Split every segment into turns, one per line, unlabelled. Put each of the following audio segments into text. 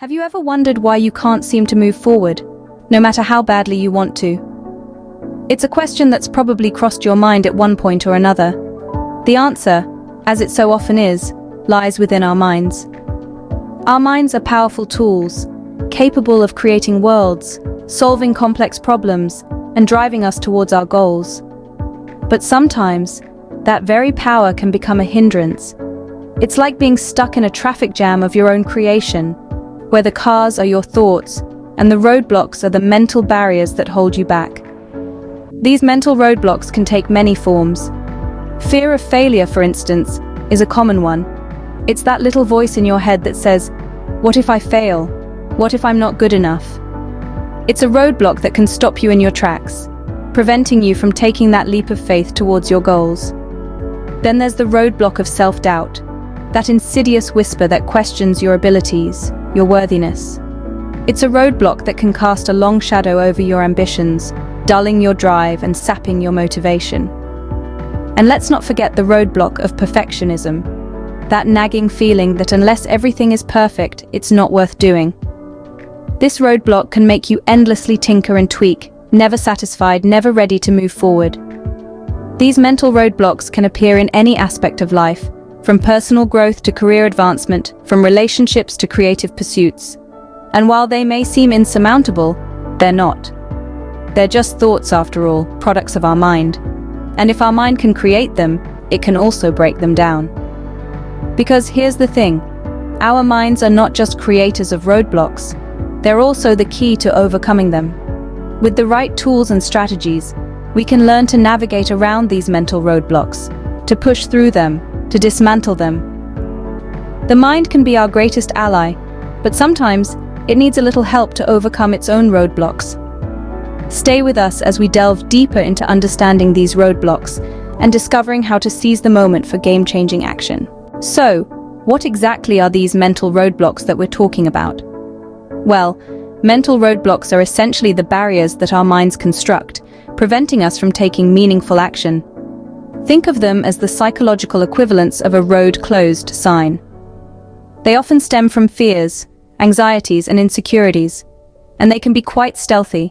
Have you ever wondered why you can't seem to move forward, no matter how badly you want to? It's a question that's probably crossed your mind at one point or another. The answer, as it so often is, lies within our minds. Our minds are powerful tools, capable of creating worlds, solving complex problems, and driving us towards our goals. But sometimes, that very power can become a hindrance. It's like being stuck in a traffic jam of your own creation, where the cars are your thoughts and the roadblocks are the mental barriers that hold you back. These mental roadblocks can take many forms. Fear of failure, for instance, is a common one. It's that little voice in your head that says, "What if I fail? What if I'm not good enough?" It's a roadblock that can stop you in your tracks, preventing you from taking that leap of faith towards your goals. Then there's the roadblock of self-doubt, that insidious whisper that questions your abilities, your worthiness. It's a roadblock that can cast a long shadow over your ambitions, dulling your drive and sapping your motivation. And let's not forget the roadblock of perfectionism, that nagging feeling that unless everything is perfect, it's not worth doing. This roadblock can make you endlessly tinker and tweak, never satisfied, never ready to move forward. These mental roadblocks can appear in any aspect of life, from personal growth to career advancement, from relationships to creative pursuits. And while they may seem insurmountable, they're not. They're just thoughts, after all, products of our mind. And if our mind can create them, it can also break them down. Because here's the thing, our minds are not just creators of roadblocks, they're also the key to overcoming them. With the right tools and strategies, we can learn to navigate around these mental roadblocks, to push through them, to dismantle them. The mind can be our greatest ally, but sometimes it needs a little help to overcome its own roadblocks. Stay with us as we delve deeper into understanding these roadblocks and discovering how to seize the moment for game-changing action. So, what exactly are these mental roadblocks that we're talking about? Well, mental roadblocks are essentially the barriers that our minds construct, preventing us from taking meaningful action. Think of them as the psychological equivalents of a road closed sign. They often stem from fears, anxieties, and insecurities, and they can be quite stealthy,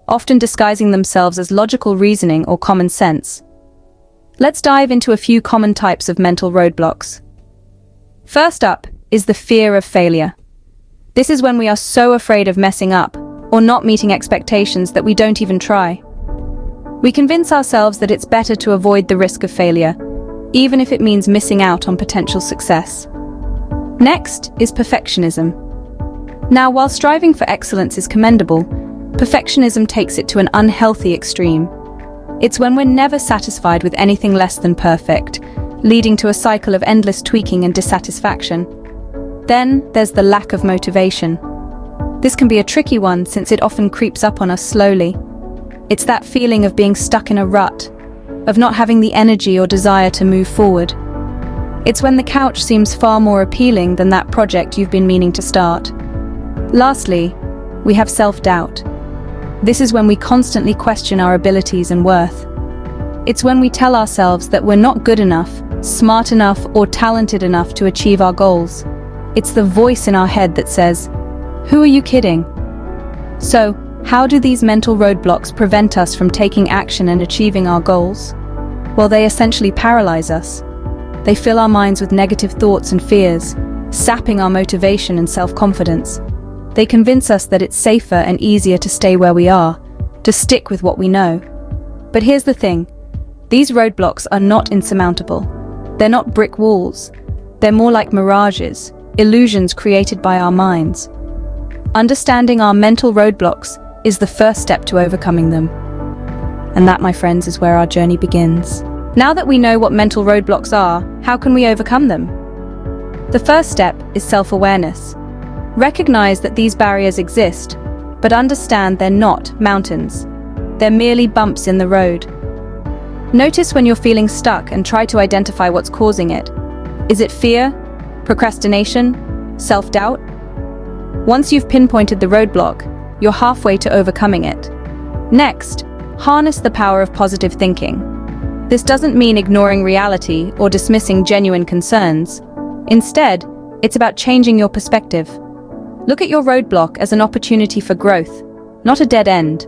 often disguising themselves as logical reasoning or common sense. Let's dive into a few common types of mental roadblocks. First up is the fear of failure. This is when we are so afraid of messing up or not meeting expectations that we don't even try. We convince ourselves that it's better to avoid the risk of failure, even if it means missing out on potential success. Next is perfectionism. Now, while striving for excellence is commendable, perfectionism takes it to an unhealthy extreme. It's when we're never satisfied with anything less than perfect, leading to a cycle of endless tweaking and dissatisfaction. Then there's the lack of motivation. This can be a tricky one since it often creeps up on us slowly. It's that feeling of being stuck in a rut, of not having the energy or desire to move forward. It's when the couch seems far more appealing than that project you've been meaning to start. Lastly, we have self-doubt. This is when we constantly question our abilities and worth. It's when we tell ourselves that we're not good enough, smart enough, or talented enough to achieve our goals. It's the voice in our head that says, "Who are you kidding?" So, how do these mental roadblocks prevent us from taking action and achieving our goals? Well, they essentially paralyze us. They fill our minds with negative thoughts and fears, sapping our motivation and self-confidence. They convince us that it's safer and easier to stay where we are, to stick with what we know. But here's the thing, these roadblocks are not insurmountable. They're not brick walls. They're more like mirages, illusions created by our minds. Understanding our mental roadblocks is the first step to overcoming them. And that, my friends, is where our journey begins. Now that we know what mental roadblocks are, how can we overcome them? The first step is self-awareness. Recognize that these barriers exist, but understand they're not mountains. They're merely bumps in the road. Notice when you're feeling stuck and try to identify what's causing it. Is it fear, procrastination, self-doubt? Once you've pinpointed the roadblock, you're halfway to overcoming it. Next, harness the power of positive thinking. This doesn't mean ignoring reality or dismissing genuine concerns. Instead, it's about changing your perspective. Look at your roadblock as an opportunity for growth, not a dead end.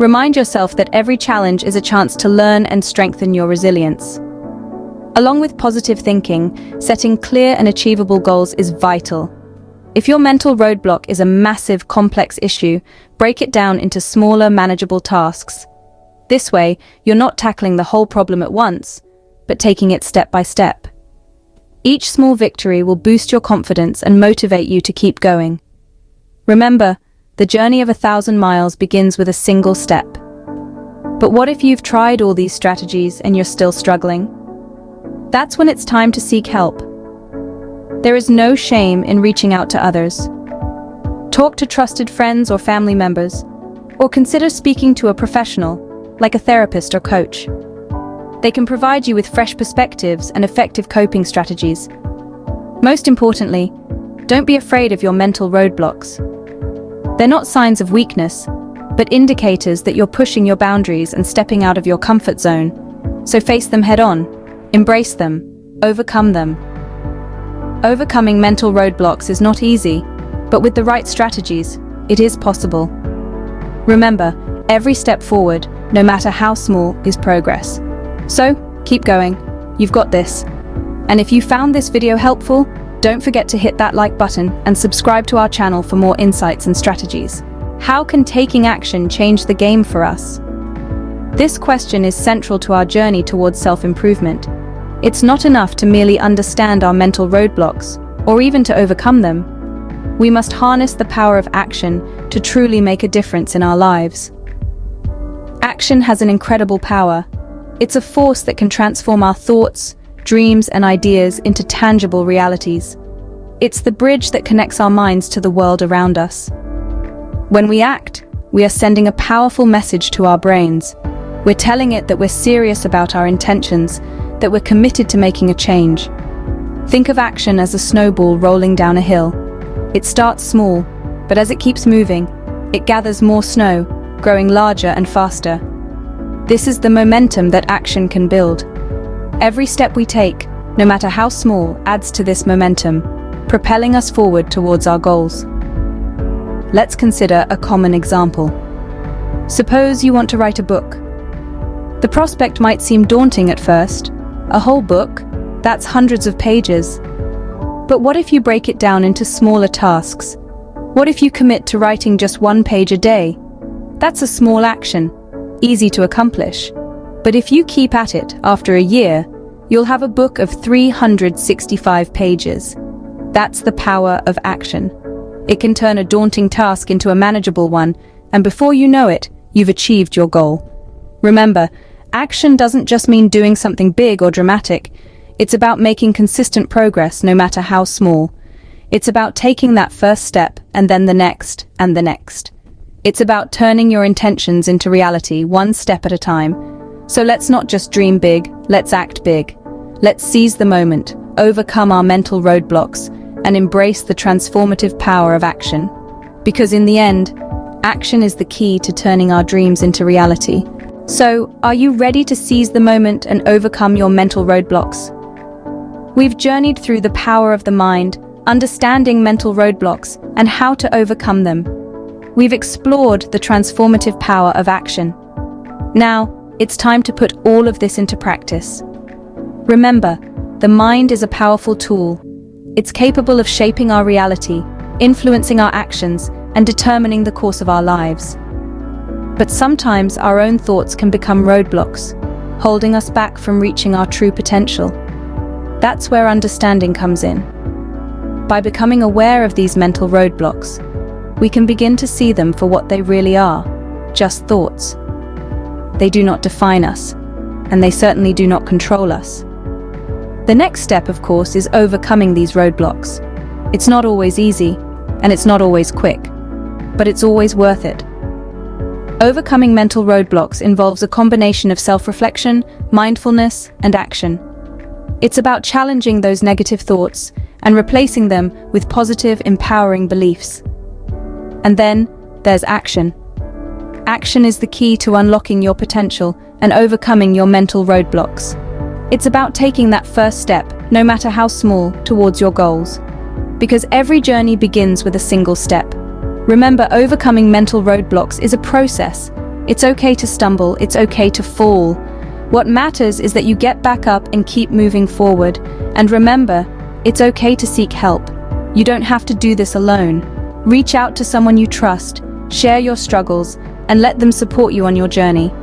Remind yourself that every challenge is a chance to learn and strengthen your resilience. Along with positive thinking, setting clear and achievable goals is vital. If your mental roadblock is a massive, complex issue, break it down into smaller, manageable tasks. This way, you're not tackling the whole problem at once, but taking it step by step. Each small victory will boost your confidence and motivate you to keep going. Remember, the journey of 1,000 miles begins with a single step. But what if you've tried all these strategies and you're still struggling? That's when it's time to seek help. There is no shame in reaching out to others. Talk to trusted friends or family members, or consider speaking to a professional, like a therapist or coach. They can provide you with fresh perspectives and effective coping strategies. Most importantly, don't be afraid of your mental roadblocks. They're not signs of weakness, but indicators that you're pushing your boundaries and stepping out of your comfort zone. So face them head on, embrace them, overcome them. Overcoming mental roadblocks is not easy, but with the right strategies, it is possible. Remember, every step forward, no matter how small, is progress. So, keep going. You've got this. And if you found this video helpful, don't forget to hit that like button and subscribe to our channel for more insights and strategies. How can taking action change the game for us? This question is central to our journey towards self-improvement. It's not enough to merely understand our mental roadblocks, or even to overcome them. We must harness the power of action to truly make a difference in our lives. Action has an incredible power. It's a force that can transform our thoughts, dreams, and ideas into tangible realities. It's the bridge that connects our minds to the world around us. When we act, we are sending a powerful message to our brains. We're telling it that we're serious about our intentions, that we're committed to making a change. Think of action as a snowball rolling down a hill. It starts small, but as it keeps moving, it gathers more snow, growing larger and faster. This is the momentum that action can build. Every step we take, no matter how small, adds to this momentum, propelling us forward towards our goals. Let's consider a common example. Suppose you want to write a book. The prospect might seem daunting at first. A whole book? That's hundreds of pages. But what if you break it down into smaller tasks? What if you commit to writing just 1 page a day? That's a small action, easy to accomplish. But if you keep at it, after a year, you'll have a book of 365 pages. That's the power of action. It can turn a daunting task into a manageable one, and before you know it, you've achieved your goal. Remember, action doesn't just mean doing something big or dramatic. It's about making consistent progress, no matter how small. It's about taking that first step, and then the next, and the next. It's about turning your intentions into reality, one step at a time. So let's not just dream big, let's act big. Let's seize the moment, overcome our mental roadblocks, and embrace the transformative power of action. Because in the end, action is the key to turning our dreams into reality. So, are you ready to seize the moment and overcome your mental roadblocks? We've journeyed through the power of the mind, understanding mental roadblocks, and how to overcome them. We've explored the transformative power of action. Now, it's time to put all of this into practice. Remember, the mind is a powerful tool. It's capable of shaping our reality, influencing our actions, and determining the course of our lives. But sometimes our own thoughts can become roadblocks, holding us back from reaching our true potential. That's where understanding comes in. By becoming aware of these mental roadblocks, we can begin to see them for what they really are, just thoughts. They do not define us, and they certainly do not control us. The next step, of course, is overcoming these roadblocks. It's not always easy, and it's not always quick, but it's always worth it. Overcoming mental roadblocks involves a combination of self-reflection, mindfulness, and action. It's about challenging those negative thoughts and replacing them with positive, empowering beliefs. And then there's action. Action is the key to unlocking your potential and overcoming your mental roadblocks. It's about taking that first step, no matter how small, towards your goals. because every journey begins with a single step. Remember, overcoming mental roadblocks is a process. It's okay to stumble, it's okay to fall. What matters is that you get back up and keep moving forward. And remember, it's okay to seek help. You don't have to do this alone. Reach out to someone you trust, share your struggles, and let them support you on your journey.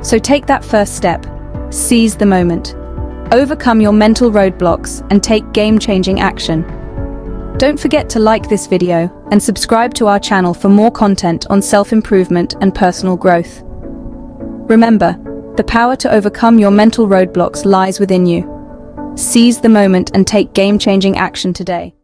So take that first step. Seize the moment. Overcome your mental roadblocks and take game-changing action. Don't forget to like this video and subscribe to our channel for more content on self-improvement and personal growth. Remember, the power to overcome your mental roadblocks lies within you. Seize the moment and take game-changing action today.